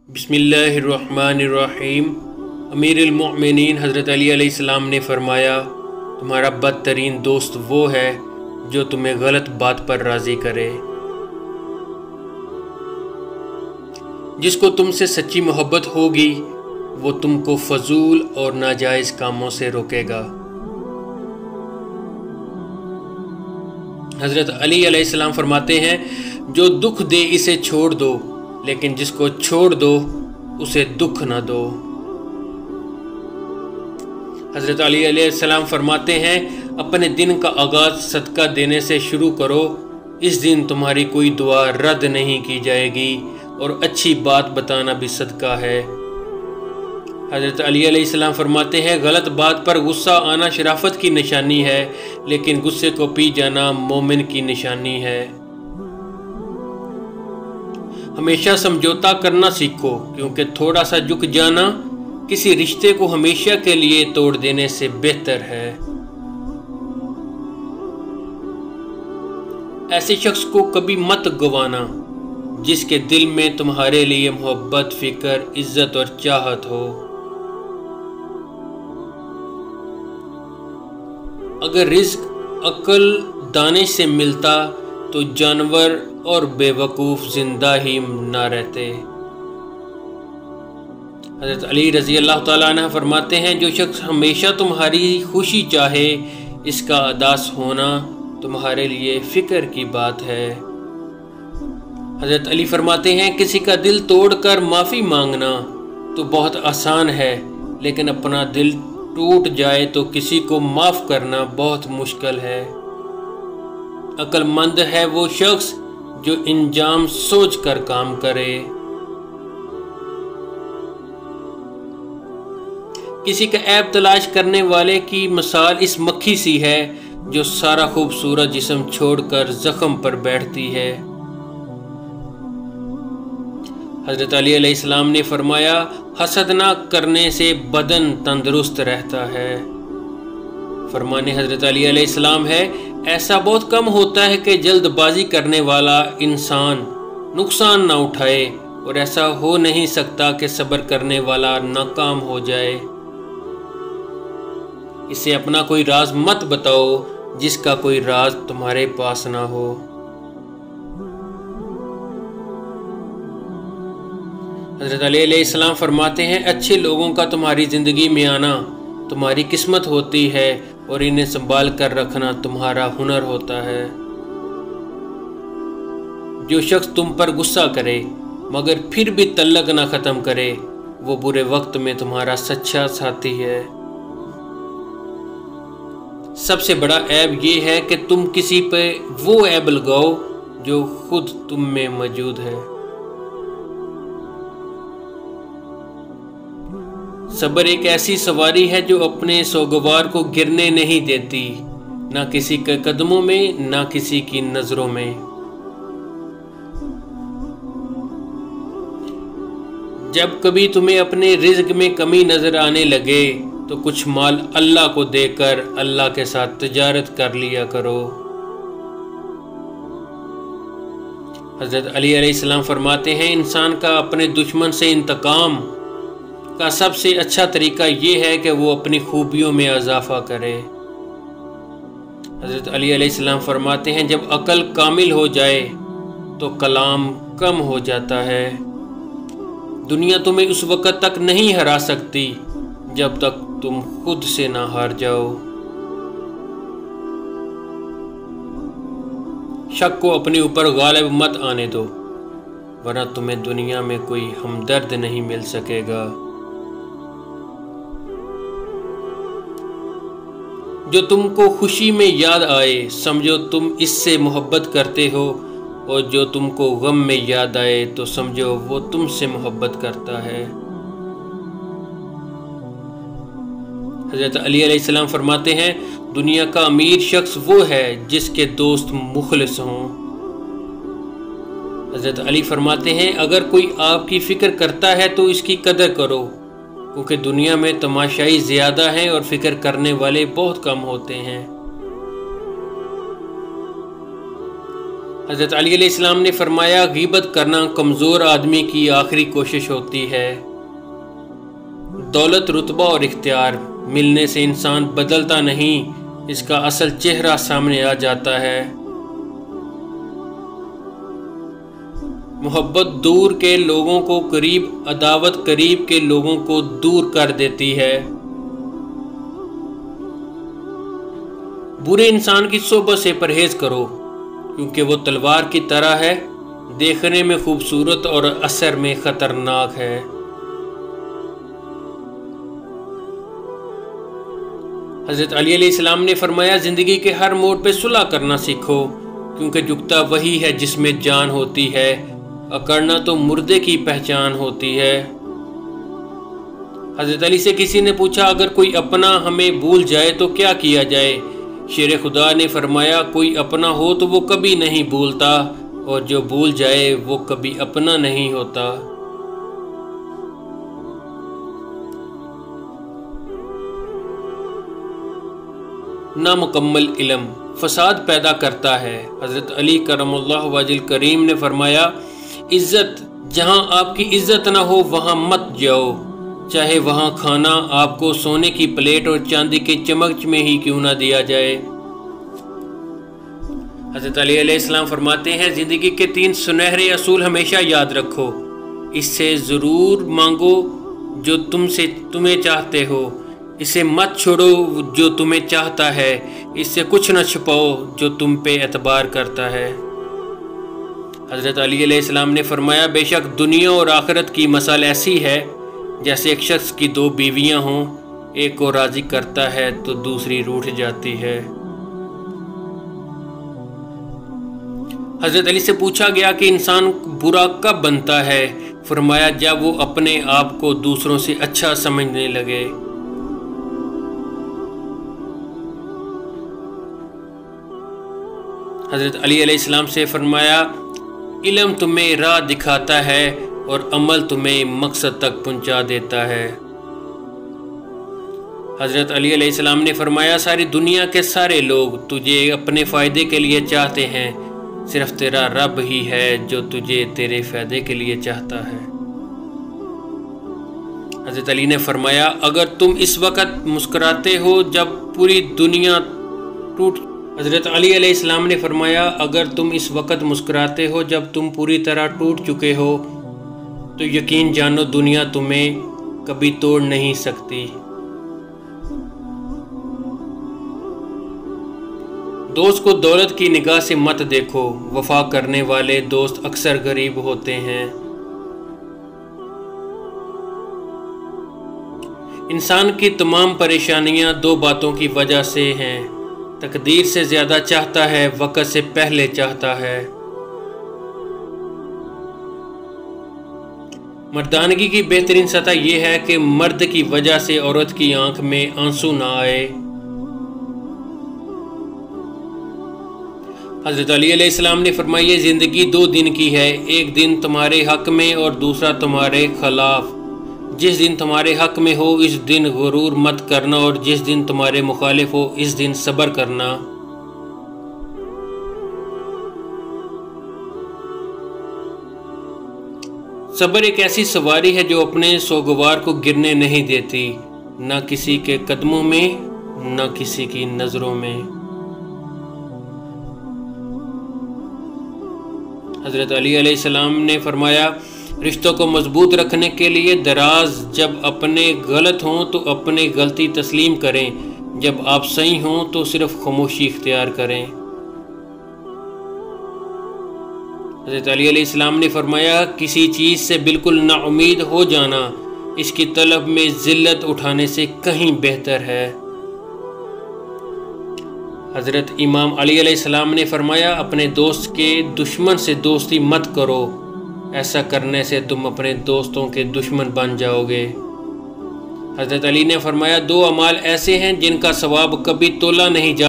बिस्मिल्लाहिर्रहमानिर्रहीम। अमीरुल-मोमिनीन हज़रत अली अलैहिस्सलाम ने फरमाया, तुम्हारा बदतरीन दोस्त वो है जो तुम्हें गलत बात पर राज़ी करे। जिसको तुमसे सच्ची मोहब्बत होगी वो तुमको फजूल और नाजायज़ कामों से रोकेगा। हज़रत अली अलैहिस्सलाम फरमाते हैं, जो दुख दे इसे छोड़ दो, लेकिन जिसको छोड़ दो उसे दुख न दो। हज़रत अली अलैहिस्सलाम फरमाते हैं, अपने दिन का आगाज़ सदका देने से शुरू करो, इस दिन तुम्हारी कोई दुआ रद्द नहीं की जाएगी और अच्छी बात बताना भी सदका है। हज़रत अली अलैहिस्सलाम फरमाते हैं, गलत बात पर गुस्सा आना शराफत की निशानी है, लेकिन गुस्से को पी जाना मोमिन की निशानी है। हमेशा समझौता करना सीखो, क्योंकि थोड़ा सा झुक जाना किसी रिश्ते को हमेशा के लिए तोड़ देने से बेहतर है। ऐसे शख्स को कभी मत गवाना जिसके दिल में तुम्हारे लिए मोहब्बत, फिक्र, इज्जत और चाहत हो। अगर रिज़्क अक्ल दानिश से मिलता तो जानवर और बेवकूफ़ जिंदा ही ना रहते। हज़रत अली रज़ी अल्लाह ताला अन्हु फरमाते हैं, जो शख्स हमेशा तुम्हारी खुशी चाहे, इसका अदास होना तुम्हारे लिए फ़िक्र की बात है। हज़रत अली फरमाते हैं, किसी का दिल तोड़कर माफ़ी मांगना तो बहुत आसान है, लेकिन अपना दिल टूट जाए तो किसी को माफ़ करना बहुत मुश्किल है। अक्लमंद है वो शख्स जो इंजाम सोच कर काम करे। किसी का ऐब तलाश करने वाले की मिसाल इस मक्खी सी है जो सारा खूबसूरत जिस्म छोड़कर जख्म पर बैठती है। हज़रत अली अलैहिस्सलाम ने फरमाया, हसद ना करने से बदन तंदुरुस्त रहता है। फरमाने हज़रत अली अलैहिस्सलाम है, ऐसा बहुत कम होता है कि जल्दबाजी करने वाला इंसान नुकसान ना उठाए, और ऐसा हो नहीं सकता कि सब्र करने वाला नाकाम हो जाए। इसे अपना कोई राज मत बताओ जिसका कोई राज तुम्हारे पास ना हो। हज़रत अली अलैहिस्सलाम फरमाते हैं, अच्छे लोगों का तुम्हारी ज़िंदगी में आना तुम्हारी किस्मत होती है और इन्हें संभाल कर रखना तुम्हारा हुनर होता है। जो शख्स तुम पर गुस्सा करे मगर फिर भी तल्लक ना ख़त्म करे, वो बुरे वक्त में तुम्हारा सच्चा साथी है। सबसे बड़ा ऐब ये है कि तुम किसी पे वो ऐब लगाओ जो खुद तुम में मौजूद है। सब्र एक ऐसी सवारी है जो अपने सोगवार को गिरने नहीं देती, ना किसी के कदमों में ना किसी की नजरों में। जब कभी तुम्हें अपने रिज़्क में कमी नजर आने लगे तो कुछ माल अल्लाह को देकर अल्लाह के साथ तिजारत कर लिया करो। हज़रत अली अलैहिस्सलाम फरमाते हैं, इंसान का अपने दुश्मन से इंतकाम का सबसे अच्छा तरीका ये है कि वो अपनी खूबियों में इजाफा करे। हज़रत अली अलैहिस्सलाम फरमाते हैं, जब अक्ल कामिल हो जाए तो कलाम कम हो जाता है। दुनिया तुम्हें उस वक़्त तक नहीं हरा सकती जब तक तुम खुद से ना हार जाओ। शक को अपने ऊपर गालिब मत आने दो, वरना तुम्हें दुनिया में कोई हमदर्द नहीं मिल सकेगा। जो तुमको खुशी में याद आए समझो तुम इससे मोहब्बत करते हो, और जो तुमको गम में याद आए तो समझो वो तुमसे मोहब्बत करता है। हज़रत अली अलैहिस्सलाम फरमाते हैं, दुनिया का अमीर शख्स वो है जिसके दोस्त मुखलिस हों। हज़रत अली फरमाते हैं, अगर कोई आपकी फ़िक्र करता है तो इसकी कदर करो, क्योंकि दुनिया में तमाशाई ज़्यादा हैं और फ़िक्र करने वाले बहुत कम होते हैं। حضرت علی علیہ السلام نے فرمایا غیبت کرنا کمزور آدمی کی آخری کوشش ہوتی ہے۔ دولت، رتبہ اور اختیار ملنے سے انسان بدلتا نہیں، اس کا اصل چہرہ سامنے آ جاتا ہے۔ محبت دور کے لوگوں کو قریب، عداوت قریب کے لوگوں کو دور کر دیتی ہے۔ برے انسان کی صحبت سے پرہیز کرو، کیونکہ وہ تلوار کی طرح ہے، دیکھنے میں خوبصورت اور اثر میں خطرناک ہے۔ حضرت علی علیہ السلام نے فرمایا زندگی کے ہر موڑ پہ صلح کرنا سیکھو، کیونکہ جھکتا وہی ہے جس میں جان ہوتی ہے، اکڑنا تو مردے کی پہچان ہوتی ہے۔ حضرت علی سے کسی نے پوچھا اگر کوئی اپنا ہمیں بھول جائے تو کیا کیا جائے؟ شیر خدا نے فرمایا کوئی اپنا ہو تو وہ کبھی نہیں بھولتا، اور جو بھول جائے وہ کبھی اپنا نہیں ہوتا۔ نامکمل علم فساد پیدا کرتا ہے۔ حضرت علی کرم اللہ وجہ کریم نے فرمایا عزت، جہاں آپ کی عزت نہ ہو وہاں مت جاؤ، چاہے وہاں کھانا آپ کو سونے کی پلیٹ اور چاندی کے چمچ میں ہی کیوں نہ دیا جائے۔ حضرت علی علیہ السلام فرماتے ہیں زندگی کے 3 سنہرے اصول ہمیشہ یاد رکھو، اس سے ضرور مانگو جو تمہیں چاہتے ہو، اسے مت چھوڑو جو تمہیں چاہتا ہے، اس سے کچھ نہ چھپاؤ جو تم پہ اعتبار کرتا ہے۔ حضرت علی علیہ السلام نے فرمایا بے شک دنیا اور آخرت کی مثال ایسی ہے جیسے ایک شخص کی 2 بیویاں ہوں، ایک کو راضی کرتا ہے تو دوسری روٹھ جاتی ہے۔ حضرت علی سے پوچھا گیا کہ انسان برا کب بنتا ہے؟ فرمایا جب وہ اپنے آپ کو دوسروں سے اچھا سمجھنے لگے۔ حضرت علی علیہ السلام سے فرمایا علم تمہیں راہ دکھاتا ہے اور عمل تمہیں مقصد تک پہنچا دیتا ہے۔ حضرت علی علیہ السلام نے فرمایا ساری دنیا کے سارے لوگ تجھے اپنے فائدے کے لیے چاہتے ہیں، صرف تیرا رب ہی ہے جو تجھے تیرے فائدے کے لیے چاہتا ہے۔ حضرت علی نے فرمایا اگر تم اس وقت مسکراتے ہو جب پوری دنیا حضرت علی علیہ السلام نے فرمایا اگر تم اس وقت مسکراتے ہو جب تم پوری طرح ٹوٹ چکے ہو تو یقین جانو دنیا تمہیں کبھی توڑ نہیں سکتی۔ دوست کو دولت کی نگاہ سے مت دیکھو، وفا کرنے والے دوست اکثر غریب ہوتے ہیں۔ انسان کی تمام پریشانیاں 2 باتوں کی وجہ سے ہیں، تقدیر سے زیادہ چاہتا ہے، وقت سے پہلے چاہتا ہے۔ مردانگی کی بہترین سطح یہ ہے کہ مرد کی وجہ سے عورت کی آنکھ میں آنسو نہ آئے۔ حضرت علی علیہ السلام نے فرمایا زندگی 2 دن کی ہے، ایک دن تمہارے حق میں اور دوسرا تمہارے خلاف۔ جس دن تمہارے حق میں ہو اس دن غرور مت کرنا، اور جس دن تمہارے مخالف ہو اس دن صبر کرنا۔ صبر ایک ایسی سواری ہے جو اپنے سوگوار کو گرنے نہیں دیتی، نہ کسی کے قدموں میں نہ کسی کی نظروں میں۔ حضرت علی علیہ السلام نے فرمایا رشتوں کو مضبوط رکھنے کے لیے دراز جب اپنے غلط ہوں تو اپنے غلطی تسلیم کریں، جب آپ صحیح ہوں تو صرف خاموشی اختیار کریں۔ حضرت علی علیہ السلام نے فرمایا کسی چیز سے بالکل نا امید ہو جانا اس کی طلب میں ذلت اٹھانے سے کہیں بہتر ہے۔ حضرت امام علی علیہ السلام نے فرمایا اپنے دوست کے دشمن سے دوستی مت کرو، ایسا کرنے سے تم اپنے دوستوں کے دشمن بن جاؤ گے۔ حضرت علی نے فرمایا 2 اعمال ایسے ہیں جن کا ثواب کبھی تولا نہیں جا